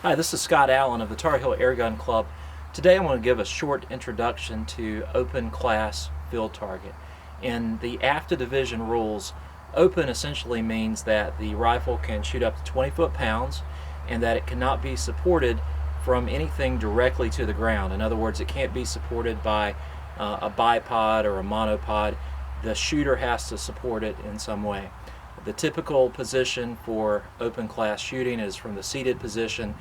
Hi, this is Scott Allen of the Tar Heel Air Gun Club. Today I'm going to give a short introduction to open class field target. In the AFTA division rules, open essentially means that the rifle can shoot up to 20 foot-pounds and that it cannot be supported from anything directly to the ground. In other words, it can't be supported by a bipod or a monopod. The shooter has to support it in some way. The typical position for open class shooting is from the seated position.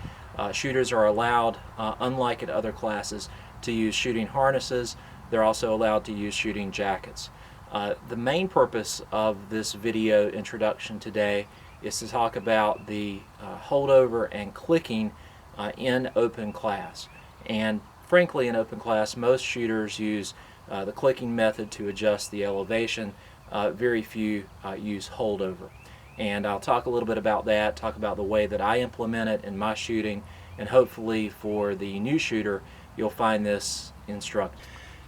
Shooters are allowed, unlike at other classes, to use shooting harnesses. They're also allowed to use shooting jackets. The main purpose of this video introduction today is to talk about the holdover and clicking in open class. And frankly, in open class, most shooters use the clicking method to adjust the elevation. Very few use holdover. And I'll talk a little bit about that, talk about the way that I implement it in my shooting, and hopefully for the new shooter, you'll find this instructive.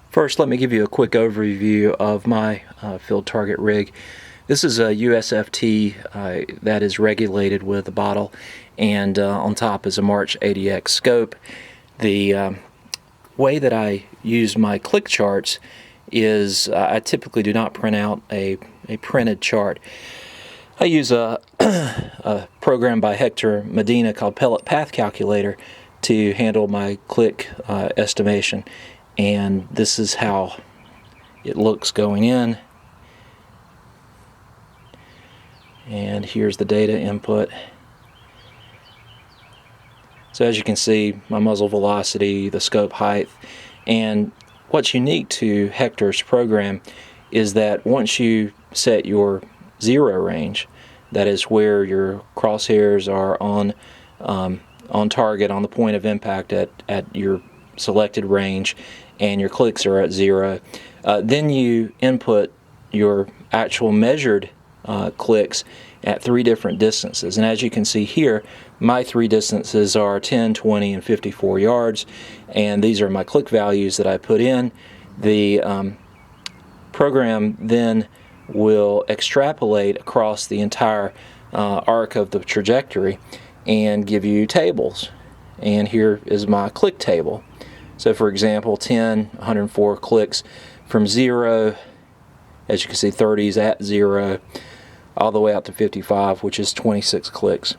First, let me give you a quick overview of my field target rig. This is a USFT that is regulated with a bottle, and on top is a March 80X scope. The way that I use my click charts is I typically do not print out a printed chart. I use a program by Hector Medina called Pellet Path Calculator to handle my click estimation, and this is how it looks going in. And here's the data input. So as you can see, my muzzle velocity, the scope height, and what's unique to Hector's program is that once you set your zero range, that is where your crosshairs are on target, on the point of impact at your selected range, and your clicks are at zero, then you input your actual measured clicks at three different distances. And as you can see here, my three distances are 10, 20, and 54 yards, and these are my click values that I put in. The program then will extrapolate across the entire arc of the trajectory and give you tables. And here is my click table. So for example, 10, 104 clicks from 0, as you can see, 30s at 0, all the way out to 55, which is 26 clicks.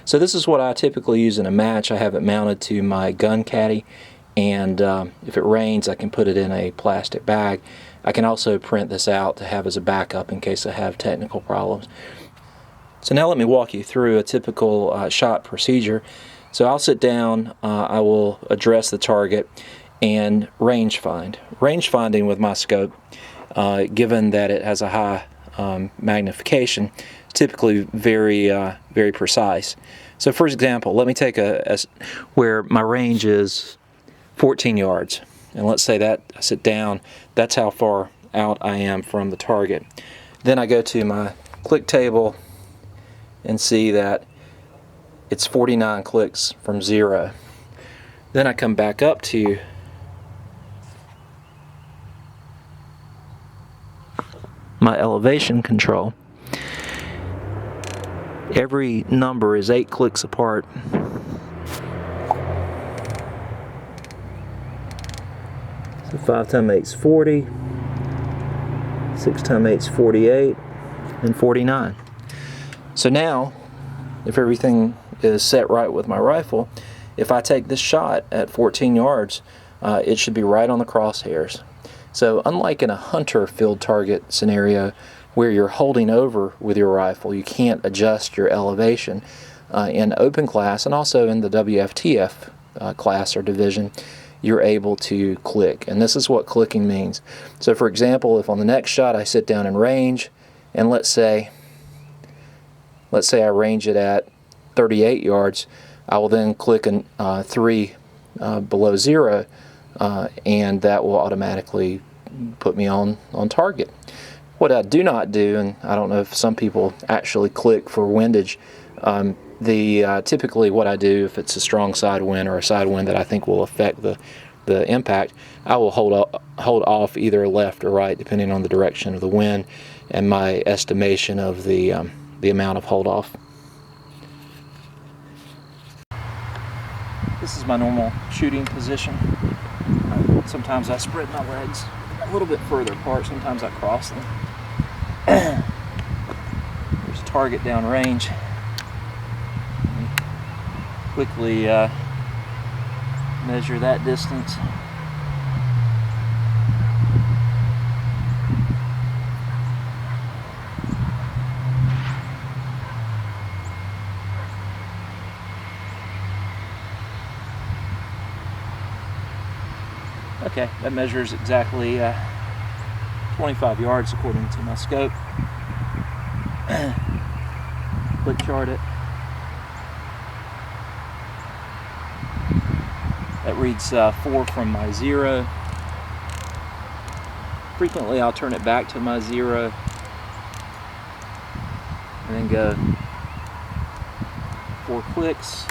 So this is what I typically use in a match. I have it mounted to my gun caddy, and if it rains, I can put it in a plastic bag. I can also print this out to have as a backup in case I have technical problems. So now let me walk you through a typical shot procedure. So I'll sit down, I will address the target and range find. Range finding with my scope, given that it has a high magnification, is typically very precise. So for example, let me take where my range is 14 yards, and let's say that I sit down, that's how far out I am from the target. Then I go to my click table and see that it's 49 clicks from 0. Then I come back up to my elevation control. Every number is 8 clicks apart. So 5 times 8 is 40, 6 times 8 is 48, and 49. So now, if everything is set right with my rifle, if I take this shot at 14 yards, it should be right on the crosshairs. So unlike in a hunter field target scenario where you're holding over with your rifle, you can't adjust your elevation. In open class and also in the WFTF class or division, you're able to click, and this is what clicking means. So for example, if on the next shot I sit down in range, and let's say I range it at 38 yards, I will then click 3 below 0, and that will automatically put me on target. What I do not do, and I don't know if some people actually click for windage, typically what I do, if it's a strong side wind or a side wind that I think will affect the impact, I will hold off either left or right depending on the direction of the wind and my estimation of the amount of hold off. This is my normal shooting position. Sometimes I spread my legs a little bit further apart, sometimes I cross them. There's a target down range. Quickly measure that distance. Okay, that measures exactly 25 yards according to my scope. Quick chart it. That reads 4 from my 0. Frequently I'll turn it back to my 0 and then go 4 clicks.